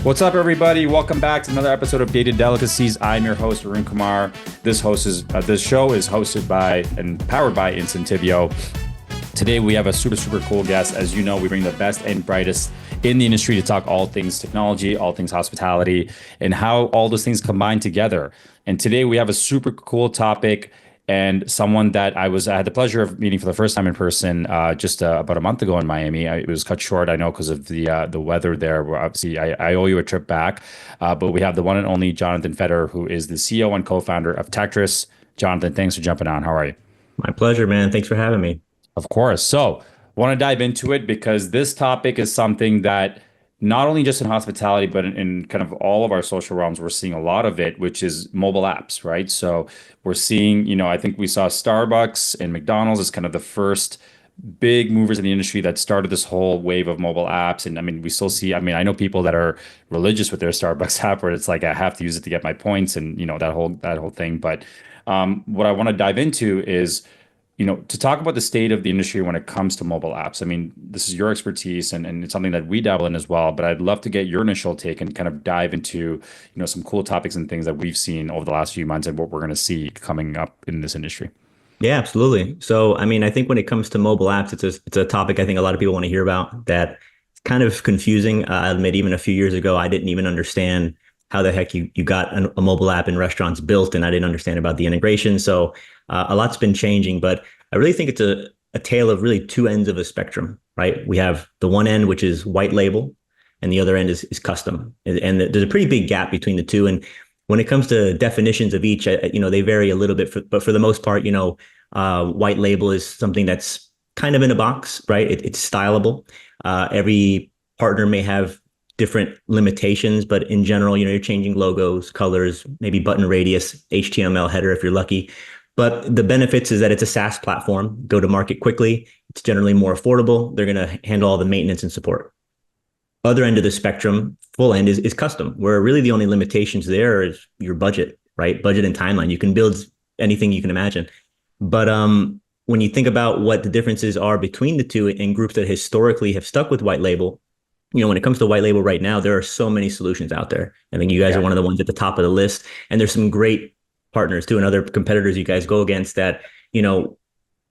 What's up, everybody? Welcome back to another episode of Dated Delicacies. I'm your host, Arun Kumar. This show is hosted by and powered by Incentivio. Today, we have a super cool guest. As you know, we bring the best and brightest in the industry to talk all things technology, all things hospitality, and how all those things combine together. And today, we have a super cool topic and someone that I had the pleasure of meeting for the first time in person just about a month ago in Miami. It was cut short, I know, because of the weather there. Where obviously, I owe you a trip back. But we have the one and only Jonathan Fetter, who is the CEO and co-founder of Techtris. Jonathan, thanks for jumping on. How are you? My pleasure, man. Thanks for having me. Of course. So, want to dive into it because this topic is something that not only just in hospitality, but in kind of all of our social realms, we're seeing a lot of it, which is mobile apps, right? So we're seeing, I think we saw Starbucks and McDonald's as kind of the first big movers in the industry that started this whole wave of mobile apps. And I mean, we still see, I know people that are religious with their Starbucks app where it's like, I have to use it to get my points and, that whole thing. But what I want to dive into is, to talk about the state of the industry when it comes to mobile apps. I mean, this is your expertise and it's something that we dabble in as well, but I'd love to get your initial take and kind of dive into, some cool topics and things that we've seen over the last few months and what we're going to see coming up in this industry. Yeah, absolutely. So, I think when it comes to mobile apps, it's a topic I think a lot of people want to hear about that it's kind of confusing. I admit even a few years ago, I didn't even understand how the heck you got a mobile app in restaurants built, and I didn't understand about the integration. So a lot's been changing, but I really think it's a tale of really two ends of a spectrum, right? We have the one end, which is white label, and the other end is custom. And there's a pretty big gap between the two. And when it comes to definitions of each, they vary a little bit, but for the most part, white label is something that's kind of in a box, right? It's stylable. Every partner may have different limitations, but in general, you're changing logos, colors, maybe button radius, HTML header if you're lucky. But the benefits is that it's a SaaS platform, go to market quickly. It's generally more affordable. They're going to handle all the maintenance and support. Other end of the spectrum, full end is custom, where really the only limitations there is your budget, right? Budget and timeline. You can build anything you can imagine. But when you think about what the differences are between the two in groups that historically have stuck with white label, when it comes to white label right now, there are so many solutions out there. I think you guys are one of the ones at the top of the list. And there's some great partners too and other competitors you guys go against that,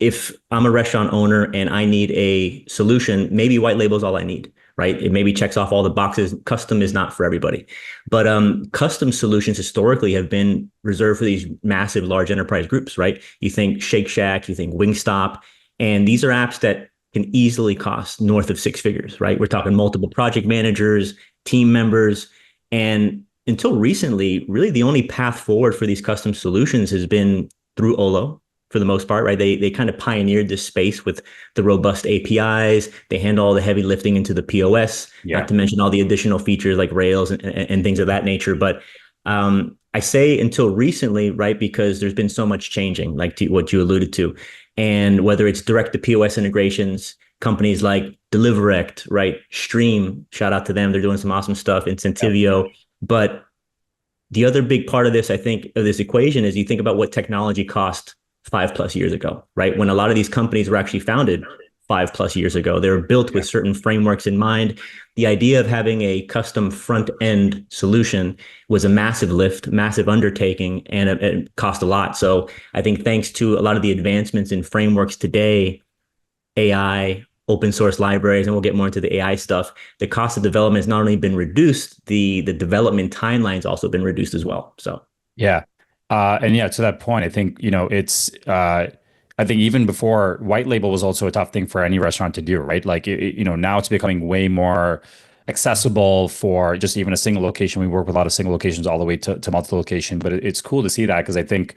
if I'm a restaurant owner and I need a solution, maybe white label is all I need, right? It maybe checks off all the boxes. Custom is not for everybody. But custom solutions historically have been reserved for these massive, large enterprise groups, right? You think Shake Shack, you think Wingstop, and these are apps that can easily cost north of six figures, right? We're talking multiple project managers, team members, and until recently, really the only path forward for these custom solutions has been through Olo for the most part, right? They kind of pioneered this space with the robust APIs. They handle all the heavy lifting into the POS, not to mention all the additional features like Rails and things of that nature. But I say until recently, right? Because there's been so much changing, like what you alluded to. And whether it's direct to POS integrations, companies like Deliverect, right? Stream, shout out to them. They're doing some awesome stuff. Incentivio. But the other big part of this, I think, of this equation is you think about what technology cost 5+ years ago, right? When a lot of these companies were actually founded 5+ years ago, they were built with certain frameworks in mind. The idea of having a custom front end solution was a massive lift, massive undertaking, and it cost a lot. So I think thanks to a lot of the advancements in frameworks today, AI, open source libraries, and we'll get more into the AI stuff, the cost of development has not only been reduced, the development timeline's also been reduced as well. So yeah. To that point, I think, I think even before, white label was also a tough thing for any restaurant to do, right? Like, now it's becoming way more accessible for just even a single location. We work with a lot of single locations all the way to multiple location, but it's cool to see that because I think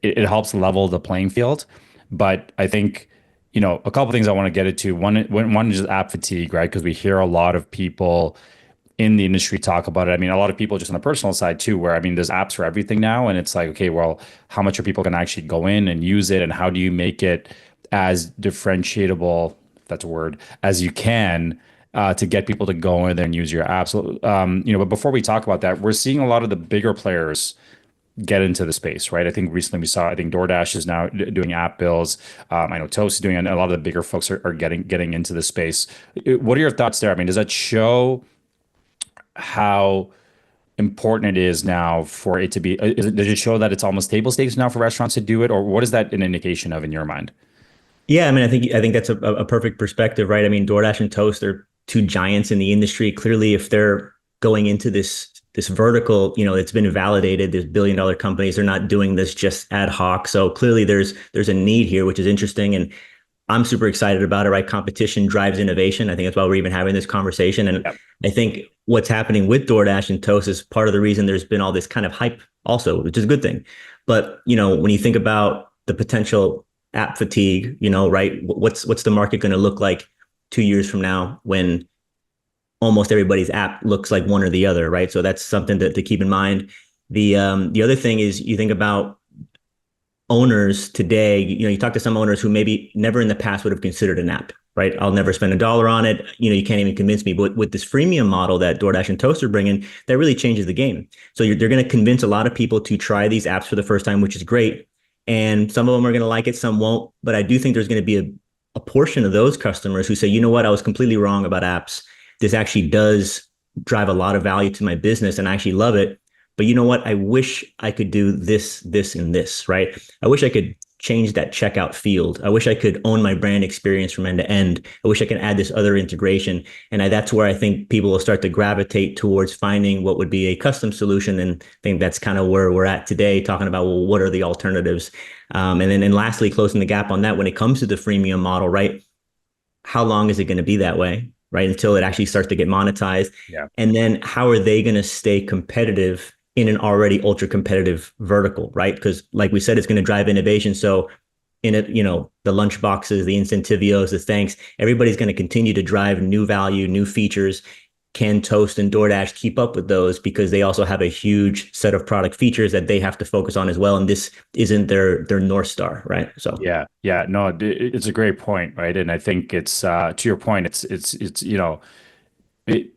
it helps level the playing field. But I think, a couple of things I want to get into. One is just app fatigue, right? Because we hear a lot of people in the industry talk about it. I mean, a lot of people just on the personal side too, where, there's apps for everything now. And it's like, okay, well, how much are people going to actually go in and use it? And how do you make it as differentiatable, if that's a word, as you can to get people to go in there and use your apps? But before we talk about that, we're seeing a lot of the bigger players get into the space, right? I think recently we saw, I think DoorDash is now doing app bills. I know Toast is doing, and a lot of the bigger folks are getting into the space. What are your thoughts there? I mean, does that show how important it is now for it to be, does it show that it's almost table stakes now for restaurants to do it, or what is that an indication of in your mind? Yeah, I mean, I think that's a perfect perspective, right? I mean, DoorDash and Toast are two giants in the industry. Clearly, if they're going into this vertical, it's been validated. There's billion-dollar companies. They're not doing this just ad hoc. So clearly, there's a need here, which is interesting, and I'm super excited about it. Right? Competition drives innovation. I think that's why we're even having this conversation. And Yep. I think what's happening with DoorDash and Toast is part of the reason there's been all this kind of hype, also, which is a good thing. But when you think about the potential app fatigue, right? What's the market going to look like 2 years from now when almost everybody's app looks like one or the other, right? So that's something to keep in mind. The other thing is you think about owners today. You talk to some owners who maybe never in the past would have considered an app, right? I'll never spend $1 on it. You can't even convince me. But with this freemium model that DoorDash and Toast are bringing, that really changes the game. So they're going to convince a lot of people to try these apps for the first time, which is great. And some of them are going to like it, some won't. But I do think there's going to be a portion of those customers who say, you know what, I was completely wrong about apps. This actually does drive a lot of value to my business and I actually love it. But you know what? I wish I could do this, this, and this, right? I wish I could change that checkout field. I wish I could own my brand experience from end to end. I wish I could add this other integration. And that's where I think people will start to gravitate towards finding what would be a custom solution. And I think that's kind of where we're at today, talking about, well, what are the alternatives? And lastly, closing the gap on that when it comes to the freemium model, right? How long is it going to be that way, right? Until it actually starts to get monetized. Yeah. And then how are they going to stay competitive in an already ultra competitive vertical, right? Because like we said, it's going to drive innovation. So in it, the lunch boxes, the Incentivios, the thanks, everybody's going to continue to drive new value, new features. Can Toast and DoorDash keep up with those? Because they also have a huge set of product features that they have to focus on as well. And this isn't their North Star, right? So Yeah, no, it's a great point, right? And I think it's to your point, it,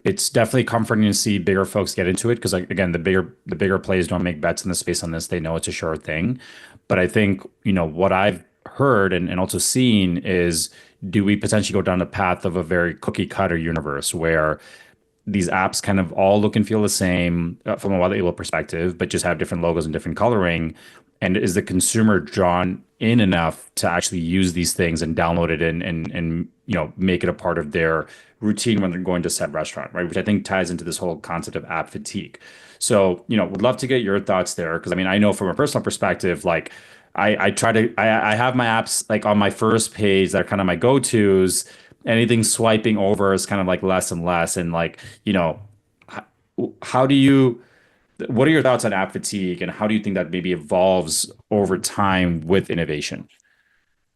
it's definitely comforting to see bigger folks get into it because, like, again, the bigger players don't make bets in the space on this. They know it's a sure thing. But I think, what I've heard and also seen is, do we potentially go down the path of a very cookie cutter universe where these apps kind of all look and feel the same from a white label perspective, but just have different logos and different coloring? And is the consumer drawn in enough to actually use these things and download it and make it a part of their routine when they're going to said restaurant, right? Which I think ties into this whole concept of app fatigue. So, would love to get your thoughts there because I mean, I know from a personal perspective, like I have my apps like on my first page that are kind of my go-tos. Anything swiping over is kind of like less and less. And like, h- how do you, what are your thoughts on app fatigue and how do you think that maybe evolves over time with innovation?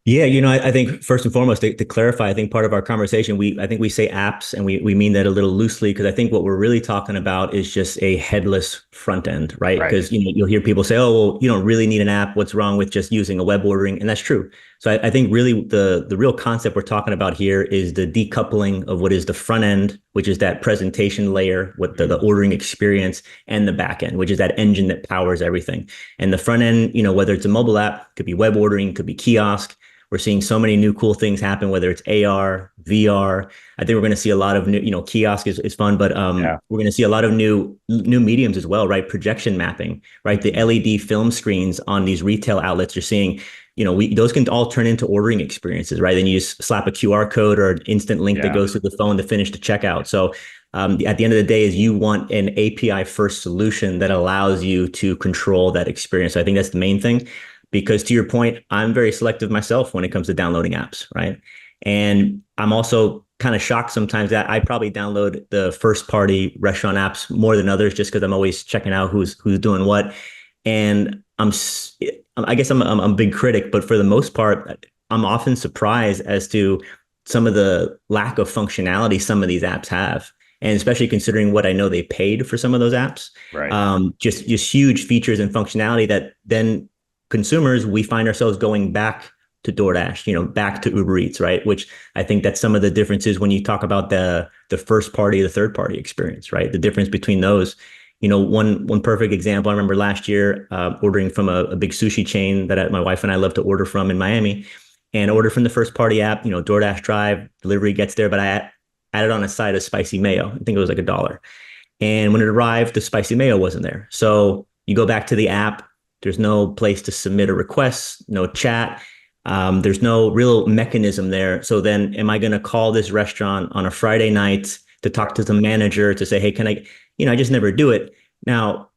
yeah, I think first and foremost to clarify, I think part of our conversation, I think we say apps and we mean that a little loosely because I think what we're really talking about is just a headless front end, right? Right. Because you'll hear people say, oh, well, you don't really need an app. What's wrong with just using a web ordering? And that's true. So I think really the real concept we're talking about here is the decoupling of what is the front end, which is that presentation layer, what the ordering experience, and the back end, which is that engine that powers everything. And the front end, whether it's a mobile app, could be web ordering, could be kiosk. We're seeing so many new cool things happen, whether it's AR, VR. I think we're going to see a lot of new, kiosk is fun, but Yeah. we're going to see a lot of new mediums as well, right? Projection mapping, right? The LED film screens on these retail outlets you're seeing, those can all turn into ordering experiences, right? Then you just slap a QR code or an instant link that Yeah. goes to the phone to finish the checkout. So at the end of the day is you want an API first solution that allows you to control that experience. So I think that's the main thing. Because to your point, I'm very selective myself when it comes to downloading apps, right? And I'm also kind of shocked sometimes that I probably download the first party restaurant apps more than others just because I'm always checking out who's doing what. And I guess I'm a big critic, but for the most part, I'm often surprised as to some of the lack of functionality some of these apps have. And especially considering what I know they paid for some of those apps, Right. just huge features and functionality that then consumers, we find ourselves going back to DoorDash, back to Uber Eats, right? Which I think that's some of the differences when you talk about the first party, the third party experience, right? The difference between those. One perfect example. I remember last year ordering from a big sushi chain that my wife and I love to order from in Miami, and order from the first party app. DoorDash Drive delivery gets there, but I added on a side of spicy mayo. I think it was like $1. And when it arrived, the spicy mayo wasn't there. So you go back to the app. There's no place to submit a request, no chat. There's no real mechanism there. So then am I going to call this restaurant on a Friday night to talk to the manager to say, hey, can I, I just never do it. Now,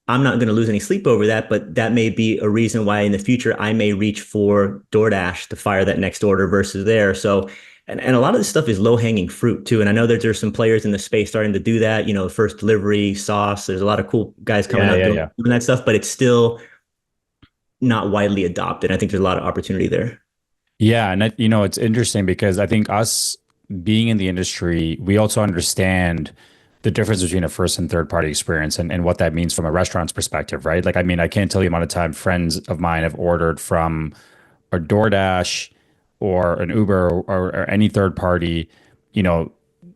I'm not going to lose any sleep over that, but that may be a reason why in the future I may reach for DoorDash to fire that next order versus there. So, and a lot of this stuff is low hanging fruit too. And I know that there's some players in the space starting to do that, first delivery, sauce. There's a lot of cool guys coming out doing that stuff, but it's still not widely adopted. I think there's a lot of opportunity there. Yeah, and it's interesting because I think us being in the industry, we also understand the difference between a first and third party experience and what that means from a restaurant's perspective, right? Like, I mean, I can't tell you the amount of time friends of mine have ordered from a DoorDash or an Uber or any third party, you know,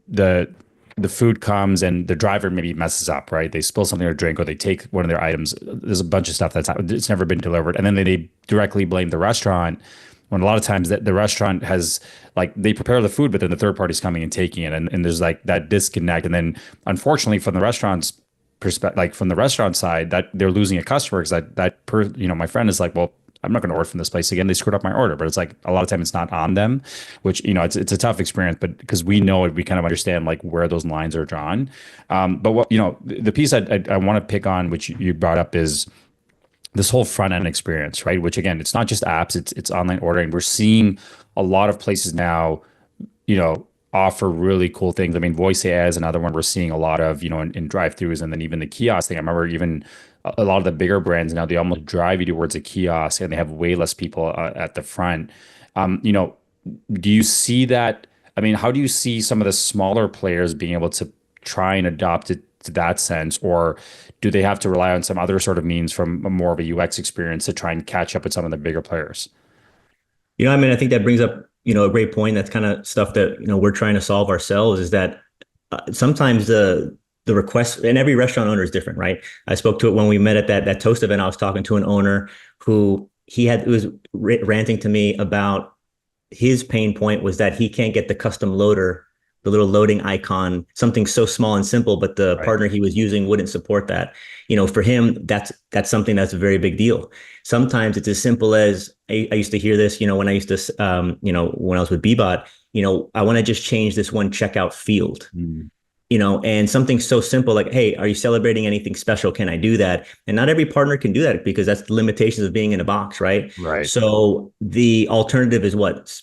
the the food comes and the driver maybe messes up, right? They spill something or drink, or they take one of their items. There's a bunch of stuff it's never been delivered, and then they directly blame the restaurant. When a lot of times that the restaurant has, like, they prepare the food, but then the third party's coming and taking it, and there's like that disconnect. And then unfortunately from the restaurant's perspective, like from the restaurant side, that they're losing a customer because my friend is like, well, I'm not going to order from this place again. They screwed up my order. But it's like a lot of time it's not on them, which, it's a tough experience, but because we know it, we kind of understand like where those lines are drawn. But what, the piece I want to pick on, which you brought up, is this whole front end experience, right? Which again, it's not just apps, it's online ordering. We're seeing a lot of places now, offer really cool things. I mean, voice AI is another one we're seeing a lot of, in drive-throughs, and then even the kiosk thing. I remember even a lot of the bigger brands now, they almost drive you towards a kiosk and they have way less people at the front. Do you see that? I mean, how do you see some of the smaller players being able to try and adopt it to that sense, or do they have to rely on some other sort of means from a more of a UX experience to try and catch up with some of the bigger players? I mean, I think that brings up, a great point. That's kind of stuff that, we're trying to solve ourselves, is that sometimes the request, and every restaurant owner is different, right? I spoke to it when we met at that Toast event. I was talking to an owner who was ranting to me about his pain point was that he can't get the custom loader, the little loading icon, something so small and simple, but the partner he was using wouldn't support that. For him, that's something that's a very big deal. Sometimes it's as simple as, I used to hear this, when I used to, when I was with Bbot, I want to just change this one checkout field. And something so simple like, hey, are you celebrating anything special? Can I do that? And not every partner can do that, because that's the limitations of being in a box, right? Right. So the alternative is what?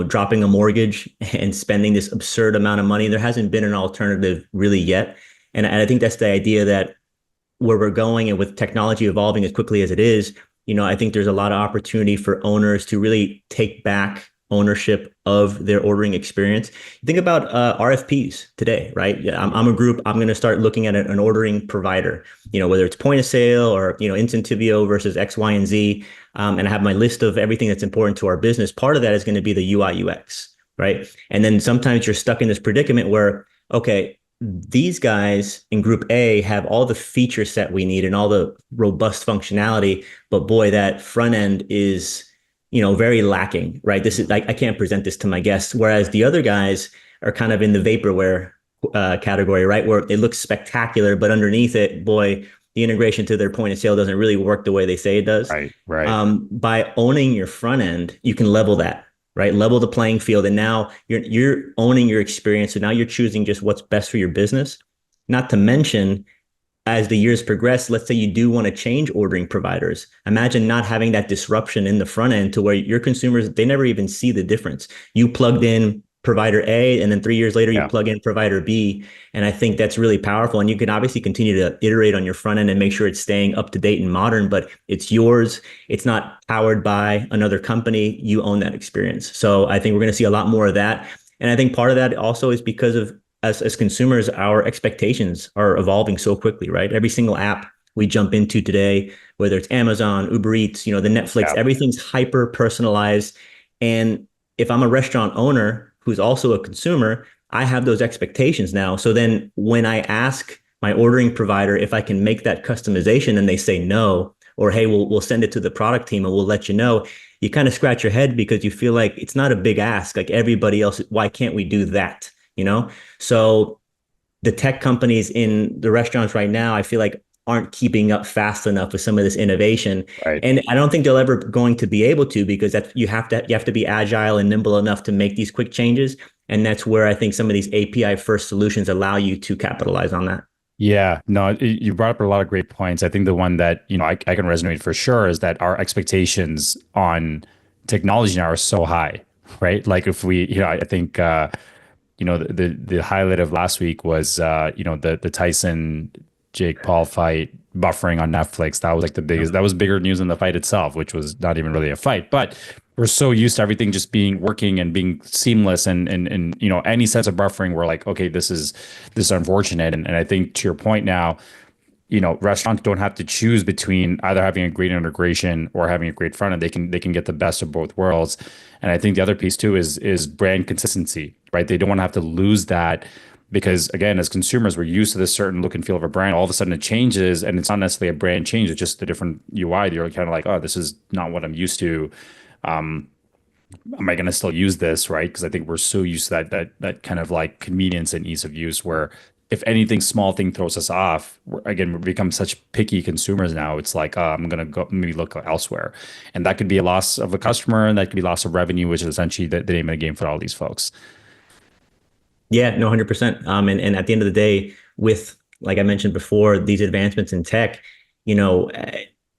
Dropping a mortgage and spending this absurd amount of money. There hasn't been an alternative really yet. And I think that's the idea, that where we're going, and with technology evolving as quickly as it is, I think there's a lot of opportunity for owners to really take back ownership of their ordering experience. Think about RFPs today, right? I'm a group. I'm going to start looking at an ordering provider, whether it's point of sale or, Incentivio versus X, Y, and Z. And I have my list of everything that's important to our business. Part of that is going to be the UI UX, right? And then sometimes you're stuck in this predicament where, okay, these guys in group A have all the feature set we need and all the robust functionality, but boy, that front end is, very lacking, right? This is like, I can't present this to my guests. Whereas the other guys are kind of in the vaporware category, right? Where it looks spectacular, but underneath it, boy, the integration to their point of sale doesn't really work the way they say it does. Right. By owning your front end, you can level that, right? Level the playing field. And now you're owning your experience. So now you're choosing just what's best for your business. Not to mention, as the years progress, let's say you do want to change ordering providers. Imagine not having that disruption in the front end to where your consumers, they never even see the difference. You plugged in provider A, and then 3 years later, you plug in provider B. And I think that's really powerful. And you can obviously continue to iterate on your front end and make sure it's staying up to date and modern, but it's yours. It's not powered by another company. You own that experience. So I think we're going to see a lot more of that. And I think part of that also is because of, as consumers, our expectations are evolving so quickly, right? Every single app we jump into today, whether it's Amazon, Uber Eats, the Netflix, everything's hyper personalized. And if I'm a restaurant owner who's also a consumer, I have those expectations now. So then when I ask my ordering provider if I can make that customization and they say no, or hey, we'll send it to the product team and we'll let you know, you kind of scratch your head because you feel like it's not a big ask like everybody else. Why can't we do that? you know? So the tech companies in the restaurants right now, I feel like aren't keeping up fast enough with some of this innovation. Right. And I don't think they'll ever going to be able to, because that you have to be agile and nimble enough to make these quick changes. And that's where I think some of these API first solutions allow you to capitalize on that. Yeah, no, you brought up a lot of great points. I think the one that, I can resonate for sure is that our expectations on technology now are so high, right? Like if we, I think, the highlight of last week was, the Tyson Jake Paul fight buffering on Netflix. That was like the biggest, that was bigger news than the fight itself, which was not even really a fight. But we're so used to everything just being working and being seamless and any sense of buffering, we're like, okay, this is unfortunate. And I think to your point now, restaurants don't have to choose between either having a great integration or having a great front end. They can get the best of both worlds. And I think the other piece too is brand consistency, right? They don't want to have to lose that because again, as consumers, we're used to this certain look and feel of a brand. All of a sudden it changes and it's not necessarily a brand change. It's just a different UI. You're kind of like, oh, this is not what I'm used to. Am I going to still use this, right? Because I think we're so used to that kind of like convenience and ease of use where if anything small thing throws us off, again, we become such picky consumers now. It's like, I'm going to go maybe look elsewhere. And that could be a loss of a customer and that could be loss of revenue, which is essentially the name of the game for all these folks. Yeah, no, 100%. And at the end of the day, with, like I mentioned before, these advancements in tech, you know,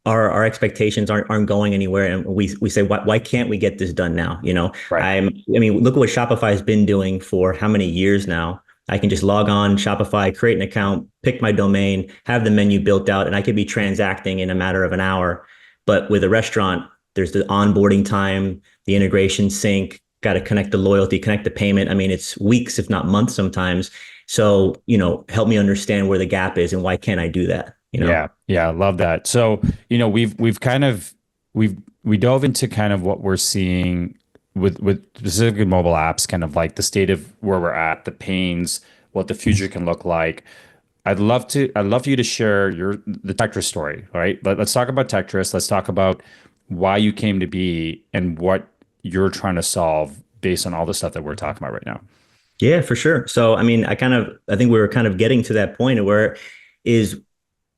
our expectations aren't going anywhere, and we say, why can't we get this done now? You know, Right. I mean, look at what Shopify has been doing for how many years now. I can just log on Shopify, create an account, pick my domain, have the menu built out, and I could be transacting in a matter of an hour. But with a restaurant, there's the onboarding time, the integration sync, got to connect the loyalty, connect the payment. I mean, it's weeks, if not months sometimes. So, you know, help me understand where the gap is and why can't I do that? You know? Yeah, yeah, I love that. So, we've kind of we dove into kind of what we're seeing with specifically mobile apps, kind of like the state of where we're at, the pains, what the future can look like. I'd love for you to share the Techtris story, all right? Let's talk about Techtris. Let's talk about why you came to be and what you're trying to solve based on all the stuff that we're talking about right now. Yeah, for sure. So, I mean, I think we were kind of getting to that point where is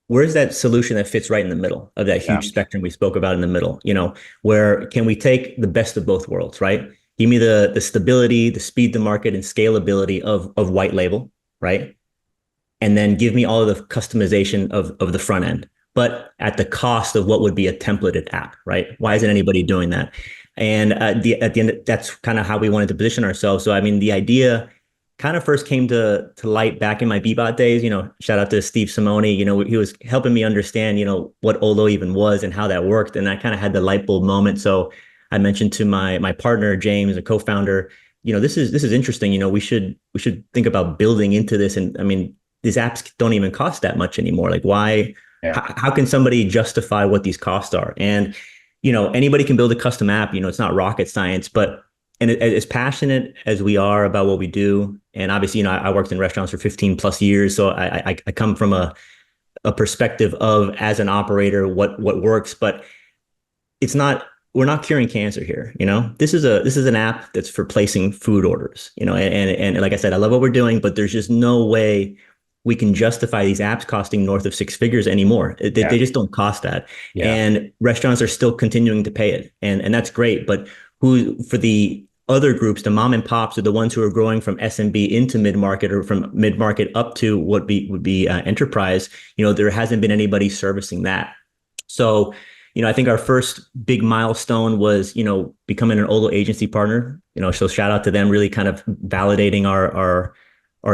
where's that solution that fits right in the middle of that Yeah. huge spectrum we spoke about in the middle, you know, where can we take the best of both worlds, right? Give me the stability, the speed to market and scalability of white label, right? And then give me all of the customization of the front end, but at the cost of what would be a templated app, right? Why isn't anybody doing that? And at the end, that's kind of how we wanted to position ourselves. So, I mean, the idea kind of first came to light back in my Bebot days. You know, shout out to Steve Simone. You know, he was helping me understand, you know, what Olo even was and how that worked. And I kind of had the light bulb moment. So I mentioned to my partner James, a co-founder, you know, this is interesting. You know, we should think about building into this. And I mean, these apps don't even cost that much anymore. Like, why? Yeah. How can somebody justify what these costs are? And you know, anybody can build a custom app. You know, it's not rocket science, but and as passionate as we are about what we do, and obviously, you know, I worked in restaurants for 15 plus years, so I come from a perspective of as an operator what works, but it's not. We're not curing cancer here. You know, this is an app that's for placing food orders. You know, and like I said, I love what we're doing, but there's just no way we can justify these apps costing north of six figures anymore. They just don't cost that. Yeah. And restaurants are still continuing to pay it. And that's great. But who, for the other groups, the mom and pops are the ones who are growing from SMB into mid-market or from mid-market up to what would be enterprise, you know, there hasn't been anybody servicing that. So, you know, I think our first big milestone was, you know, becoming an Olo agency partner, you know, so shout out to them, really kind of validating our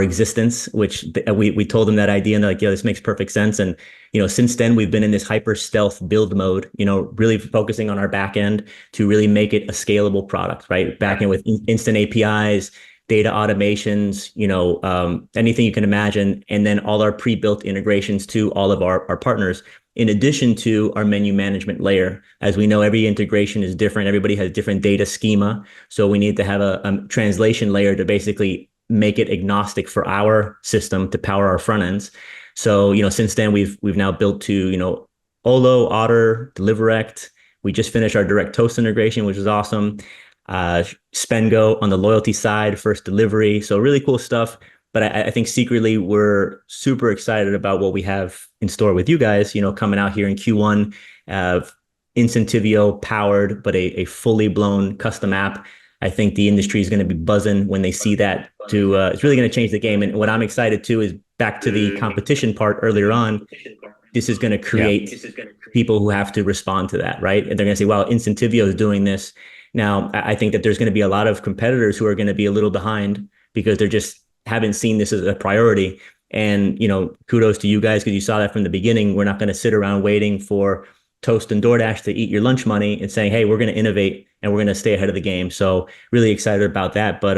existence, which we told them that idea and they're like, yeah, this makes perfect sense. And, you know, since then we've been in this hyper stealth build mode, you know, really focusing on our back end to really make it a scalable product, right? Back end with instant APIs, data automations, you know, anything you can imagine. And then all our pre-built integrations to all of our partners, in addition to our menu management layer. As we know, every integration is different. Everybody has different data schema. So we need to have a translation layer to basically make it agnostic for our system to power our front ends. So, you know, since then we've now built to, you know, Olo, Otter, DeliverEct. We just finished our direct toast integration, which is awesome. Spend Go on the loyalty side, first delivery. So really cool stuff. But I think secretly we're super excited about what we have in store with you guys, coming out here in Q1, uh, Incentivio powered, but a fully blown custom app. I think the industry is going to be buzzing when they see that. It's really going to change the game. And what I'm excited to is back to the competition part earlier on. This is going to Yeah. create people who have to respond to that, right? And they're going to say, "Wow, Incentivio is doing this." Now, I think that there's going to be a lot of competitors who are going to be a little behind because they're just haven't seen this as a priority. And, kudos to you guys because you saw that from the beginning. We're not going to sit around waiting for Toast and DoorDash to eat your lunch money and saying, "Hey, we're going to innovate and we're going to stay ahead of the game." So really excited about that. But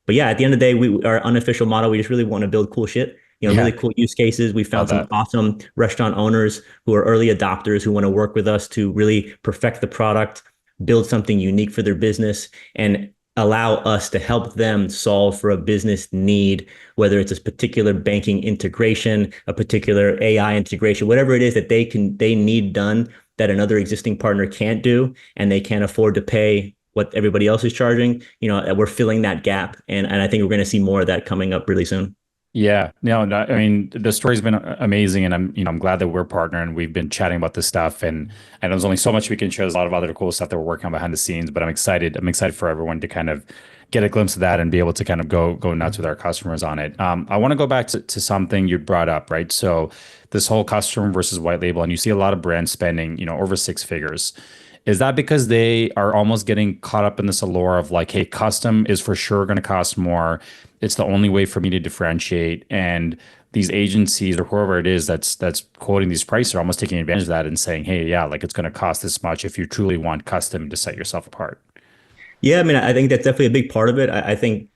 yeah, at the end of the day, our unofficial model, we just really want to build cool shit. Yeah. Really cool use cases. We Love found some that. awesome restaurant owners who are early adopters who want to work with us to really perfect the product, build something unique for their business, and allow us to help them solve for a business need, whether it's a particular banking integration, a particular AI integration, whatever it is that they need done that another existing partner can't do, and they can't afford to pay what everybody else is charging. We're filling that gap, and I think we're going to see more of that coming up really soon. Yeah, no, I mean the story's been amazing, and I'm glad that we're partnering. We've been chatting about this stuff, and there's only so much we can share. There's a lot of other cool stuff that we're working on behind the scenes, but I'm excited. I'm excited for everyone to kind of get a glimpse of that and be able to kind of go nuts with our customers on it. I want to go back to something you brought up, right? So this whole customer versus white label, and you see a lot of brands spending, over six figures. Is that because they are almost getting caught up in this allure of like, hey, custom is for sure going to cost more. It's the only way for me to differentiate. And these agencies or whoever it is that's quoting these prices are almost taking advantage of that and saying, hey, yeah, like it's going to cost this much if you truly want custom to set yourself apart. Yeah, I mean, I think that's definitely a big part of it. I think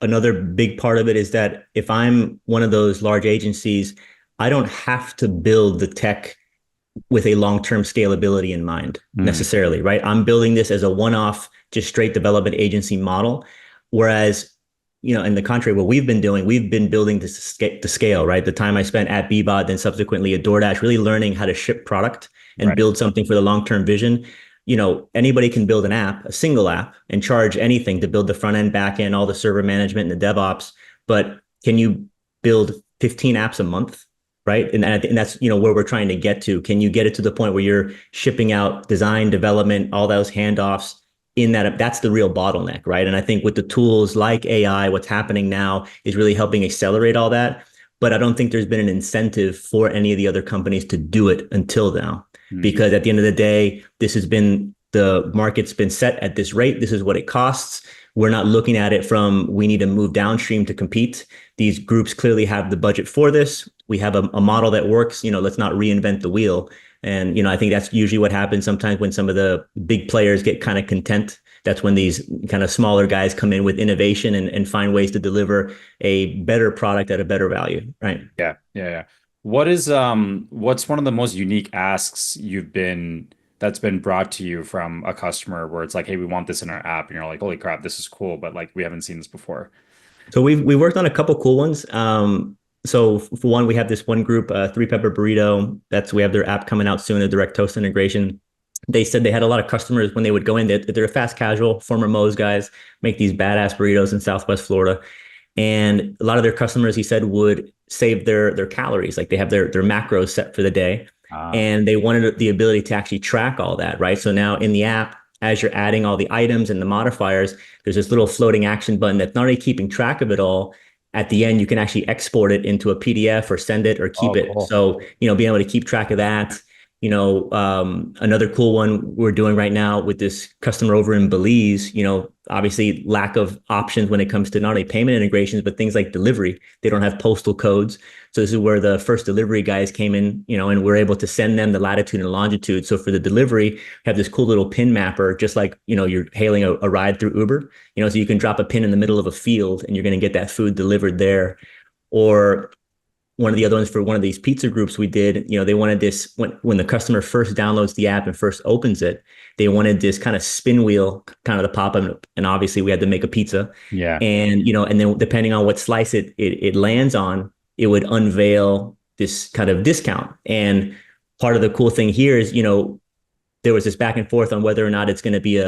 another big part of it is that if I'm one of those large agencies, I don't have to build the tech with a long-term scalability in mind Mm, necessarily, right? I'm building this as a one-off, just straight development agency model. Whereas, in the contrary, what we've been doing, we've been building to scale, right? The time I spent at Bebot, then subsequently at DoorDash, really learning how to ship product and right. build something for the long-term vision. Anybody can build an app, a single app, and charge anything to build the front end, back end, all the server management and the DevOps. But can you build 15 apps a month? Right. And that's, where we're trying to get to. Can you get it to the point where you're shipping out design, development, all those handoffs in that? That's the real bottleneck. Right. And I think with the tools like AI, what's happening now is really helping accelerate all that. But I don't think there's been an incentive for any of the other companies to do it until now, Mm, because at the end of the day, the market's been set at this rate. This is what it costs. We're not looking at it from we need to move downstream to compete. These groups clearly have the budget for this. We have a model that works. Let's not reinvent the wheel. And I think that's usually what happens sometimes when some of the big players get kind of content. That's when these kind of smaller guys come in with innovation and find ways to deliver a better product at a better value. Right. yeah, yeah, yeah. What's one of the most unique asks that's been brought to you from a customer where it's like, hey, we want this in our app, and you're like, holy crap, this is cool, but like we haven't seen this before. So we've worked on a couple cool ones. So for one, we have this one group, Three Pepper Burrito. We have their app coming out soon, a direct toast integration. They said they had a lot of customers when they would go in. They're a fast casual, former Moe's guys, make these badass burritos in Southwest Florida. And a lot of their customers, he said, would save their calories. Like they have their macros set for the day. Ah, And they wanted the ability to actually track all that, right? So now in the app, as you're adding all the items and the modifiers, there's this little floating action button that's not only keeping track of it all. At the end, you can actually export it into a PDF or send it or keep oh, it. cool. So, being able to keep track of that. Another cool one we're doing right now with this customer over in Belize, obviously lack of options when it comes to not only payment integrations, but things like delivery. They don't have postal codes. So this is where the first delivery guys came in, and we're able to send them the latitude and longitude. So for the delivery, we have this cool little pin mapper, just like, you're hailing a ride through Uber, so you can drop a pin in the middle of a field and you're going to get that food delivered there. Or one of the other ones for one of these pizza groups we did, they wanted this when the customer first downloads the app and first opens it, they wanted this kind of spin wheel kind of to pop up. And obviously we had to make a pizza. Yeah. And then depending on what slice it lands on, it would unveil this kind of discount. And part of the cool thing here is, there was this back and forth on whether or not it's going to be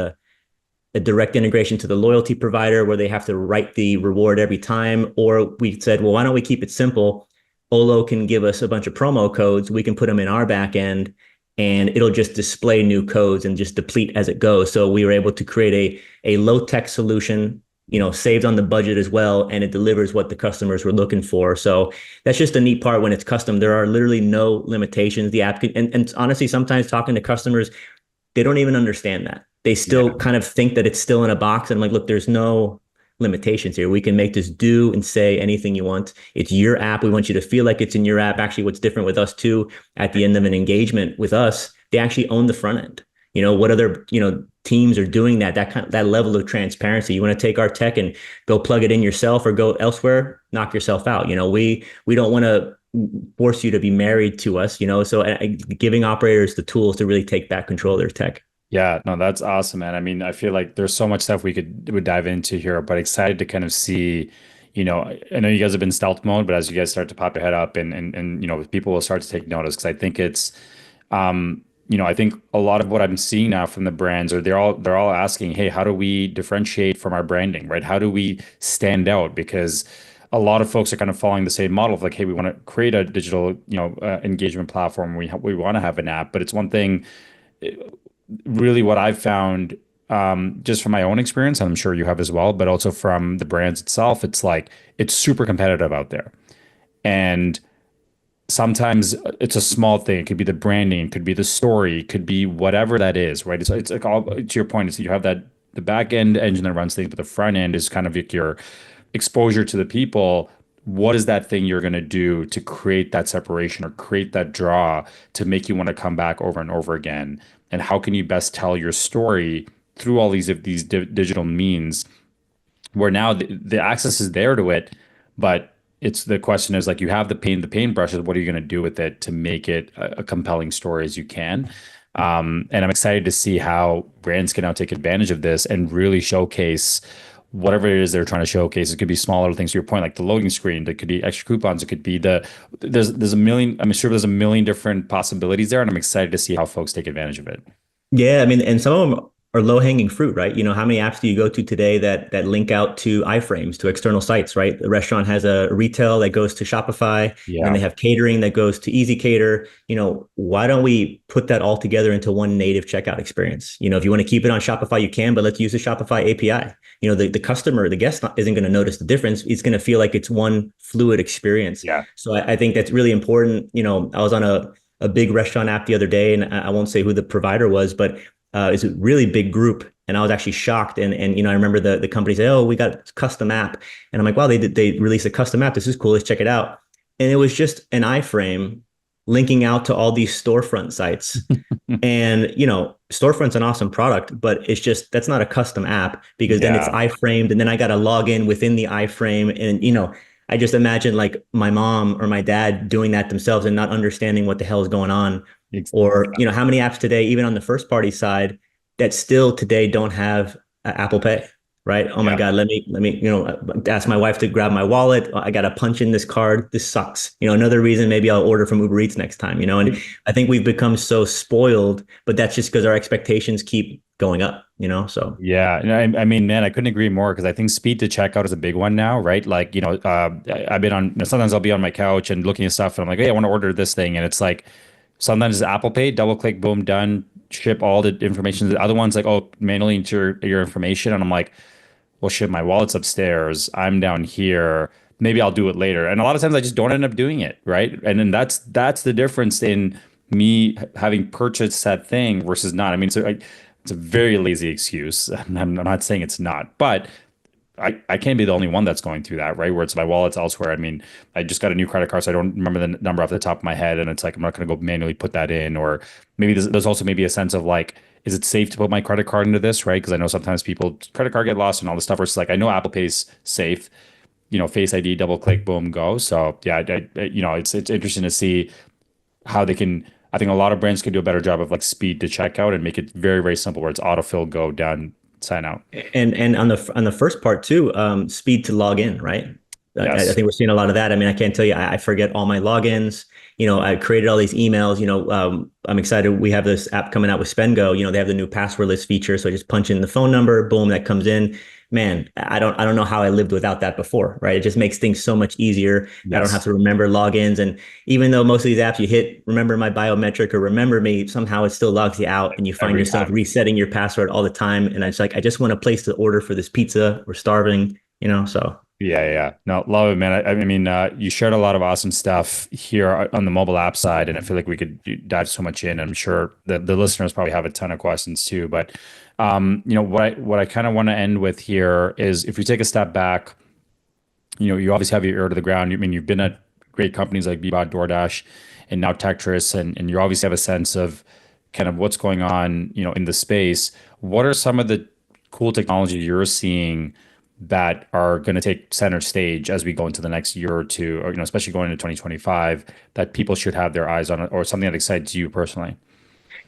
a direct integration to the loyalty provider where they have to write the reward every time. Or we said, well, why don't we keep it simple? Olo can give us a bunch of promo codes. We can put them in our back end and it'll just display new codes and just deplete as it goes. So we were able to create a low tech solution, saved on the budget as well, and it delivers what the customers were looking for. So that's just a neat part when it's custom. There are literally no limitations. The app and honestly, sometimes talking to customers, they don't even understand that. They still kind of think that it's still in a box. And I'm like, look, there's no limitations here. We can make this do and say anything you want. It's your app. We want you to feel like it's in your app. Actually, what's different with us too, at the end of an engagement with us, they actually own the front end. What other, teams are doing that level of transparency. You want to take our tech and go plug it in yourself or go elsewhere, knock yourself out. We don't want to force you to be married to us, so giving operators the tools to really take back control of their tech. Yeah, no, that's awesome, man. I mean, I feel like there's so much stuff would dive into here, but excited to kind of see, I know you guys have been stealth mode, but as you guys start to pop your head up and people will start to take notice because I think it's I think a lot of what I'm seeing now from the brands are they're all asking, hey, how do we differentiate from our branding, right? How do we stand out? Because a lot of folks are kind of following the same model of like, hey, we want to create a digital, engagement platform. We want to have an app, but it's one thing. Really, what I've found, just from my own experience, and I'm sure you have as well, but also from the brands itself, it's like it's super competitive out there, and sometimes it's a small thing. It could be the branding, it could be the story, it could be whatever that is, right? It's like all to your point. Is you have the back end engine that runs things, but the front end is kind of like your exposure to the people. What is that thing you're going to do to create that separation or create that draw to make you want to come back over and over again? And how can you best tell your story through all these digital means where now the access is there to it, but it's the question is like you have the paintbrushes. What are you going to do with it to make it a compelling story as you can? And I'm excited to see how brands can now take advantage of this and really showcase whatever it is they're trying to showcase. It could be small little things to your point, like the loading screen. It could be extra coupons. It could be there's a million. I'm sure there's a million different possibilities there, and I'm excited to see how folks take advantage of it. Yeah, I mean, and some of them are low hanging fruit, right? How many apps do you go to today that link out to iframes, to external sites, right? The restaurant has a retail that goes to Shopify, and then Yeah, they have catering that goes to Easy Cater. Why don't we put that all together into one native checkout experience? If you want to keep it on Shopify, you can, but let's use the Shopify API. The customer, the guest isn't going to notice the difference. It's going to feel like it's one fluid experience. yeah, So I think that's really important. I was on a big restaurant app the other day, and I won't say who the provider was, but it's a really big group. And I was actually shocked. And I remember the company said, oh, we got a custom app. And I'm like, wow, they released a custom app. This is cool. Let's check it out. And it was just an iframe linking out to all these storefront sites. And, storefront's an awesome product, but it's just, that's not a custom app because then it's yeah. iframed. And then I got to log in within the iframe. And, I just imagine like my mom or my dad doing that themselves and not understanding what the hell is going on. Ex- Or, how many apps today, even on the first party side, that still today don't have Apple Pay, right? Oh my Yeah. God, let me, ask my wife to grab my wallet. I got to punch in this card. This sucks. Another reason maybe I'll order from Uber Eats next time, and I think we've become so spoiled, but that's just because our expectations keep going up, so. Yeah, and I mean, man, I couldn't agree more because I think speed to checkout is a big one now, right? Like, I've been on, sometimes I'll be on my couch and looking at stuff and I'm like, hey, I want to order this thing. And it's like, sometimes it's Apple Pay, double click, boom, done, ship all the information. The other one's like, oh, manually enter your information. And I'm like, well, shit, my wallet's upstairs. I'm down here. Maybe I'll do it later. And a lot of times I just don't end up doing it, right? And then that's the difference in me having purchased that thing versus not. I mean, it's a very lazy excuse. I'm not saying it's not, but I can't be the only one that's going through that, right? Where it's my wallet's elsewhere. I mean, I just got a new credit card, so I don't remember the number off the top of my head, and it's like I'm not going to go manually put that in. Or maybe there's also maybe a sense of like, is it safe to put my credit card into this, right? Because I know sometimes people credit card get lost and all this stuff. Where it's like I know Apple Pay's safe, Face ID, double click, boom, go. So yeah, it's interesting to see how they can. I think a lot of brands can do a better job of like speed to checkout and make it very, very simple where it's autofill, go, done, sign out. And on the first part too, speed to log in, right? I Yes. think we're seeing a lot of that. I mean, I can't tell you, I forget all my logins. I created all these emails. I'm excited. We have this app coming out with SpendGo. They have the new passwordless feature. So I just punch in the phone number, boom, that comes in. Man, I don't know how I lived without that before, right? It just makes things so much easier. I don't have Yes. to remember logins. And even though most of these apps you hit remember my biometric or remember me, somehow it still logs you out and you find Every yourself time. resetting your password all the time. And it's like, I just want to place the order for this pizza. We're starving, so. Yeah, yeah. No, love it, man. I mean, you shared a lot of awesome stuff here on the mobile app side, and I feel like we could dive so much in. I'm sure the listeners probably have a ton of questions too. But what I kind of want to end with here is if we take a step back, you obviously have your ear to the ground. I mean, you've been at great companies like Bebot, DoorDash, and now Techtris, and you obviously have a sense of kind of what's going on, in the space. What are some of the cool technology you're seeing that are going to take center stage as we go into the next year or two, or especially going into 2025, that people should have their eyes on, or something that excites you personally?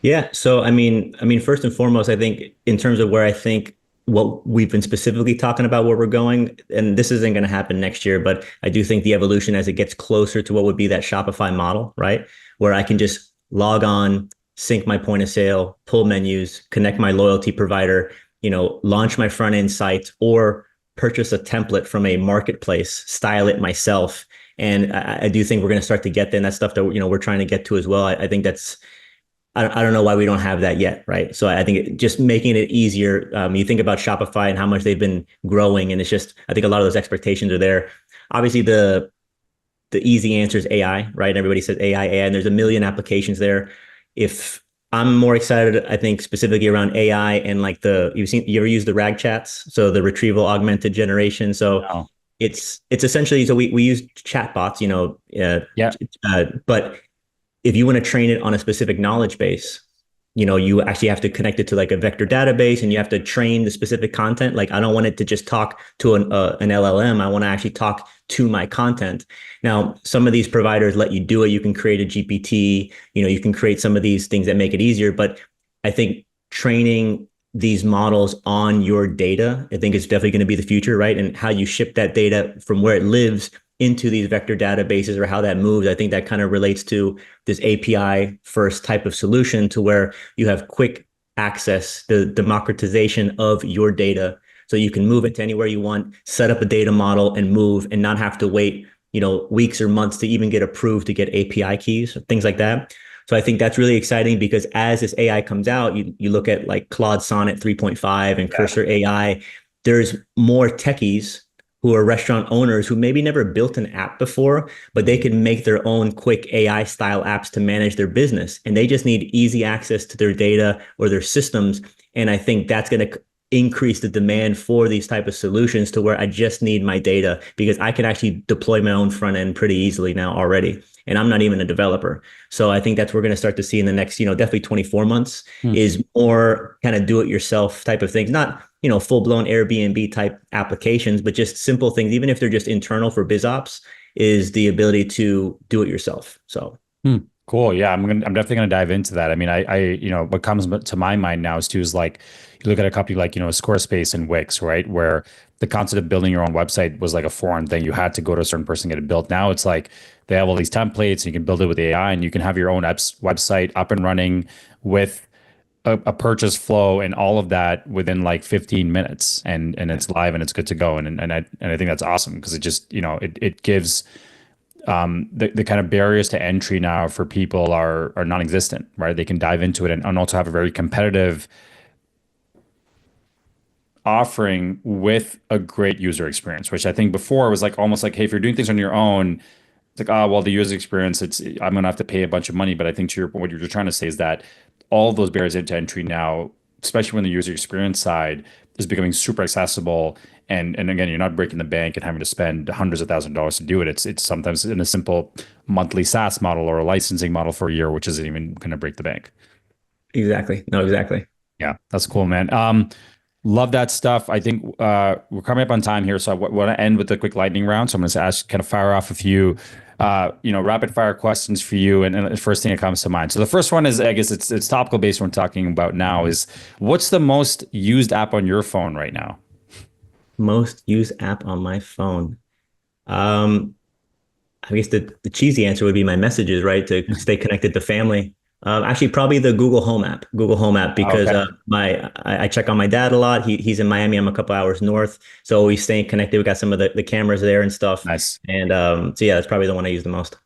Yeah. So I mean, first and foremost, I think in terms of where I think what we've been specifically talking about where we're going, and this isn't going to happen next year, but I do think the evolution as it gets closer to what would be that Shopify model, right? Where I can just log on, sync my point of sale, pull menus, connect my loyalty provider, launch my front end site or purchase a template from a marketplace, style it myself. And I do think we're going to start to get there. And that's stuff that, we're trying to get to as well. I think that's I don't know why we don't have that yet, right? So I think just making it easier. You think about Shopify and how much they've been growing, and it's just I think a lot of those expectations are there. Obviously, the easy answer is AI, right? Everybody says AI, and there's a million applications there. If I'm more excited, I think specifically around AI and like you ever use the RAG chats, so the retrieval augmented generation. So No. it's essentially so we use chatbots, Yeah. but if you want to train it on a specific knowledge base, you actually have to connect it to like a vector database and you have to train the specific content. Like I don't want it to just talk to an LLM. I want to actually talk to my content. Now, some of these providers let you do it. You can create a GPT, you can create some of these things that make it easier. But I think training these models on your data, I think is definitely going to be the future, right? And how you ship that data from where it lives into these vector databases or how that moves. I think that kind of relates to this API first type of solution to where you have quick access, the democratization of your data. So you can move it to anywhere you want, set up a data model and move and not have to wait, weeks or months to even get approved to get API keys, things like that. So I think that's really exciting because as this AI comes out, you look at like Claude Sonnet 3.5 and Yeah. Cursor AI, there's more techies who are restaurant owners who maybe never built an app before, but they can make their own quick AI style apps to manage their business. And they just need easy access to their data or their systems. And I think that's going to increase the demand for these type of solutions to where I just need my data because I can actually deploy my own front end pretty easily now already. And I'm not even a developer. So I think that's what we're going to start to see in the next, definitely 24 months Hmm. is more kind of do it yourself type of things, not full blown Airbnb type applications, but just simple things, even if they're just internal for biz ops, is the ability to do it yourself. So, Hmm. Cool. Yeah, I'm definitely gonna dive into that. I mean, what comes to my mind now is like you look at a company like, Squarespace and Wix, right? Where the concept of building your own website was like a foreign thing. You had to go to a certain person to get it built. Now it's like they have all these templates and you can build it with AI and you can have your own website up and running with a purchase flow and all of that within like 15 minutes and it's live and it's good to go. And I think that's awesome because it just, it gives the kind of barriers to entry now for people are non-existent, right? They can dive into it and also have a very competitive offering with a great user experience, which I think before was like almost like, hey, if you're doing things on your own, it's like, oh, well, the user experience, I'm gonna have to pay a bunch of money. But I think to your what you're trying to say is that all of those barriers into entry now, especially when the user experience side is becoming super accessible. And again, you're not breaking the bank and having to spend hundreds of thousands of dollars to do it. It's sometimes in a simple monthly SaaS model or a licensing model for a year, which isn't even going to break the bank. exactly. No, exactly. Yeah, that's cool, man. Love that stuff. I think we're coming up on time here, so I want to end with a quick lightning round. So I'm going to ask, kind of fire off a few, rapid fire questions for you, and the first thing that comes to mind. So the first one is, I guess it's topical based. What we're talking about now is what's the most used app on your phone right now? Most used app on my phone. Um, I guess the cheesy answer would be my messages, right? To stay connected to family. Actually, probably the Google Home app, Google Home app, because Okay, I check on my dad a lot. He's in Miami. I'm a couple hours north, so we staying connected. We got some of the cameras there and stuff, nice, and so yeah, that's probably the one I use the most.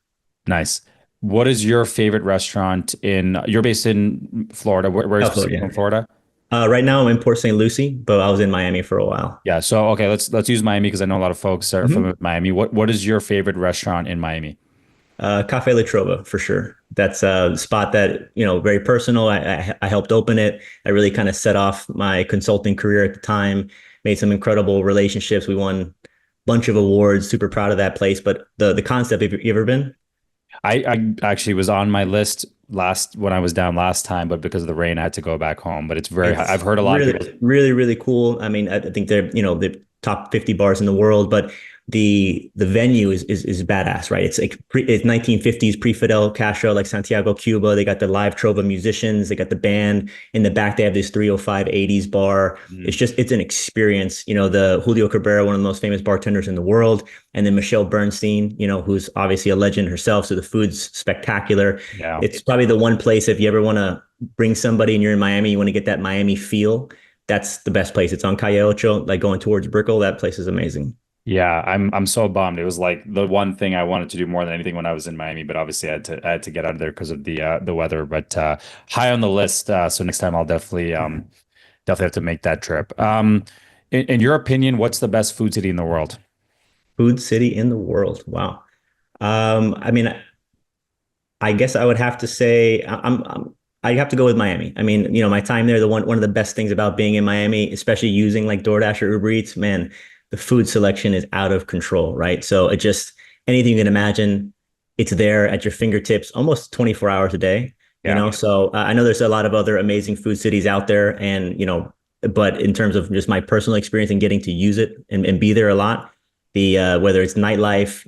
nice. What is your favorite restaurant in, you're based in Florida. Where Oh, Florida, specifically in yeah. Florida? Right now I'm in Port St. Lucie, but I was in Miami for a while. Yeah. So, okay, let's use Miami because I know a lot of folks are Mhm. from Miami. What is your favorite restaurant in Miami? Cafe La Trova for sure. That's a spot that, very personal. I helped open it. I really kind of set off my consulting career at the time, made some incredible relationships. We won a bunch of awards, super proud of that place. But the concept, have you ever been? I actually was on my list last when I was down last time, but because of the rain, I had to go back home. But it's very high. I've It's heard a lot of people. really, really, really cool. I mean, I think they're, the top 50 bars in the world, but the venue is badass, right? It's like it's 1950s pre-Fidel Castro, like Santiago, Cuba. They got the live trova musicians, they got the band in the back. They have this 305 80s bar. Mm, It's an experience. The Julio Cabrera, one of the most famous bartenders in the world, and then Michelle Bernstein, who's obviously a legend herself. So the food's spectacular. yeah. It's probably the one place if you ever want to bring somebody and you're in Miami, you want to get that Miami feel. That's the best place. It's on Calle Ocho, like going towards Brickell. That place is amazing. Yeah, I'm so bummed. It was like the one thing I wanted to do more than anything when I was in Miami, but obviously I had to get out of there because of the weather. But high on the list. So next time I'll definitely have to make that trip. In your opinion, what's the best food city in the world? Food city in the world. Wow. I mean, I guess I would have to say I have to go with Miami. I mean, my time there, the one of the best things about being in Miami, especially using like DoorDash or Uber Eats, man, the food selection is out of control, right? So it just anything you can imagine, it's there at your fingertips almost 24 hours a day, Yeah. So I know there's a lot of other amazing food cities out there and, but in terms of just my personal experience and getting to use it and be there a lot, the whether it's nightlife,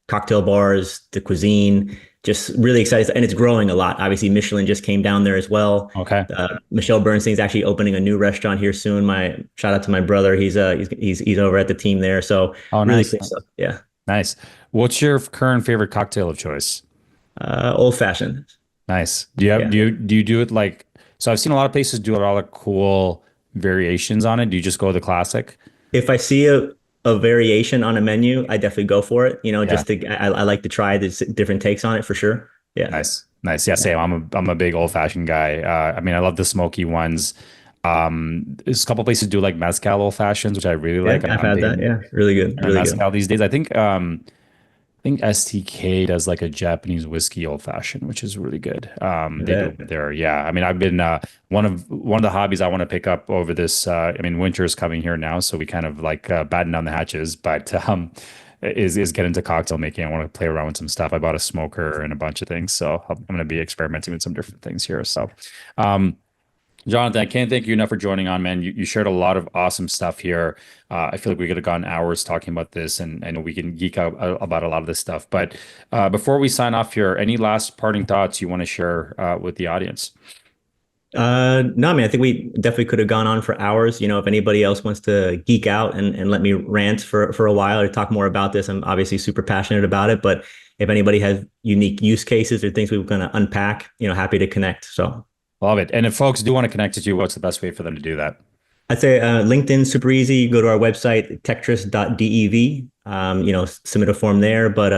cocktail bars, the cuisine, just really excited. And it's growing a lot. Obviously, Michelin just came down there as well. Okay. Michelle Bernstein's actually opening a new restaurant here soon. My shout out to my brother. He's over at the team there. So Oh, really nice. cool stuff. Yeah. Nice. What's your current favorite cocktail of choice? Old fashioned. Nice. Do you have Yeah. do you do it like so I've seen a lot of places do a lot of cool variations on it. Do you just go with the classic? If I see a variation on a menu, I definitely go for it. Yeah. I like to try the different takes on it for sure. Yeah. Nice. Nice. Yeah, Yeah. same. I'm a big old fashioned guy. I mean, I love the smoky ones. There's a couple places do like mezcal old fashions, which I really Yeah. like. I've I'm had big that. Yeah. Really good. into Really good. mezcal these days. I think STK does like a Japanese whiskey old fashioned, which is really good. They do Yeah. it there. Yeah. I mean, I've been one of the hobbies I want to pick up over this. I mean, winter is coming here now, so we kind of like batten down the hatches, but is get into cocktail making. I want to play around with some stuff. I bought a smoker and a bunch of things, so I'm going to be experimenting with some different things here. So, um, Jonathan, I can't thank you enough for joining on, man. You shared a lot of awesome stuff here. I feel like we could have gone hours talking about this, and I know we can geek out about a lot of this stuff. But before we sign off here, any last parting thoughts you want to share with the audience? No, I mean, I think we definitely could have gone on for hours. If anybody else wants to geek out and let me rant for a while or talk more about this, I'm obviously super passionate about it. But if anybody has unique use cases or things we are going to unpack, happy to connect. So Love it. And if folks do want to connect with you, what's the best way for them to do that? I'd say LinkedIn, super easy. You go to our website, techtris.dev, submit a form there. But,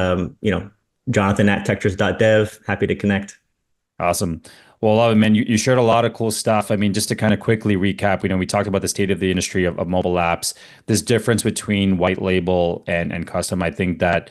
Jonathan at techtris.dev, happy to connect. Awesome. Well, love it, man. You shared a lot of cool stuff. I mean, just to kind of quickly recap, we talked about the state of the industry of mobile apps, this difference between white label and custom. I think that,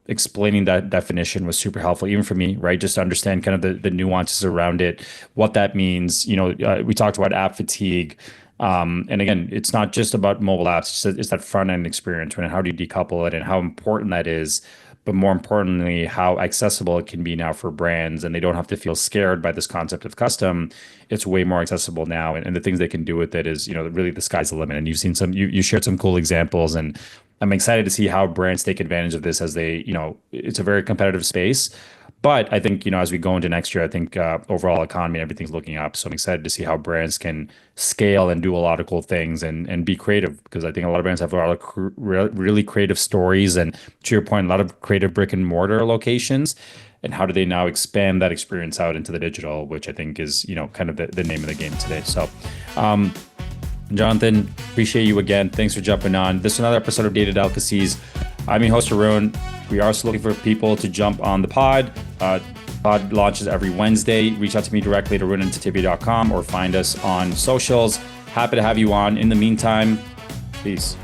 explaining that definition was super helpful, even for me, right? Just to understand kind of the nuances around it, what that means. We talked about app fatigue. And again, it's not just about mobile apps, it's that front end experience, right? And how do you decouple it and how important that is, but more importantly, how accessible it can be now for brands, and they don't have to feel scared by this concept of custom. It's way more accessible now, and the things they can do with it is, really the sky's the limit. And you shared some cool examples, and I'm excited to see how brands take advantage of this as they, it's a very competitive space, But I think, as we go into next year, I think overall economy, everything's looking up. So I'm excited to see how brands can scale and do a lot of cool things and be creative, because I think a lot of brands have a lot of really creative stories. And to your point, a lot of creative brick and mortar locations. And how do they now expand that experience out into the digital, which I think is, kind of the name of the game today. So, Jonathan, appreciate you again. Thanks for jumping on. This is another episode of Dated Delicacies. I'm your host, Arun. We are still looking for people to jump on the pod. Pod launches every Wednesday. Reach out to me directly at arunandtatibia.com or find us on socials. Happy to have you on. In the meantime, peace.